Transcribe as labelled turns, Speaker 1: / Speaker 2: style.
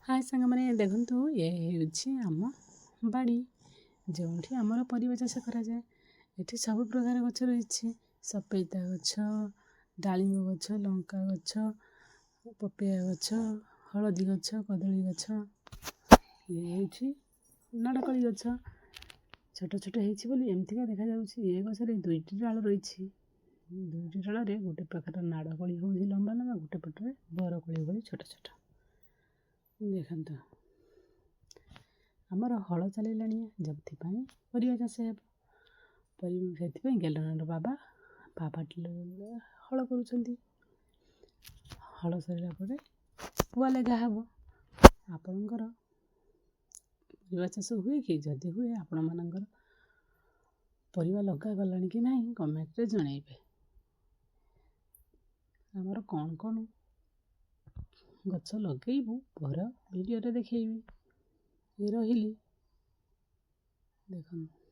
Speaker 1: हाय साଙ୍ଗମାନେ ଦେଖନ୍ତୁ ଏ ହେଉଛି ଆମ ବାଡ଼ି ଯେଉଁଠି ଆମର ପରିବା ଚାଷ କରାଯାଏ। ଏଠି ସବୁ ପ୍ରକାର ଗଛ ରହିଛି। ସପେଟା ଗଛ, ଡାଳିମ୍ବ ଗଛ, ଲଙ୍କା ଗଛ, ପପେୟା ଗଛ, ହଳଦୀ ଗଛ, କଦଳୀ ଗଛ। ଇଏ ହେଉଛି ନାଡ଼କଳି ଗଛ। ଛୋଟ ଛୋଟ ହେଇଛି ବୋଲି ଏମିତିକା ଦେଖାଯାଉଛି। ଏ ଗଛରେ ଦୁଇଟି ଡାଳ ରହିଛି। ଦୁଇଟି ଡାଳରେ ଗୋଟେ ପ୍ରକାର ନାଡ଼କଳି ହେଉଛି ଲମ୍ବା ଲମ୍ବା, ଗୋଟେ ପଟରେ ବରକୋଳି ଭଳି ଛୋଟ ଛୋଟ। ଦେଖନ୍ତୁ ଆମର ହଳ ଚାଲିଲାଣି, ଯେଉଁଥିପାଇଁ ପରିବା ଚାଷ ହେବ। ସେଥିପାଇଁ ଗେଲଣର ବାବା ହଳ କରୁଛନ୍ତି। ହଳ ସରିଲା ପରେ ପୁଆ ଲଗା ହେବ। ଆପଣଙ୍କର ପରିବା ଚାଷ ହୁଏ କି? ଯଦି ହୁଏ ଆପଣମାନଙ୍କର ପରିବା ଲଗାଗଲାଣି କି ନାହିଁ କମେଣ୍ଟରେ ଜଣାଇବେ। ଆମର କ'ଣ କ'ଣ ଗଛ ଲଗେଇବୁ ପର ଭିଡ଼ିଓରେ ଦେଖେଇବି। ରହିଲି ଦେଖନ୍ତୁ।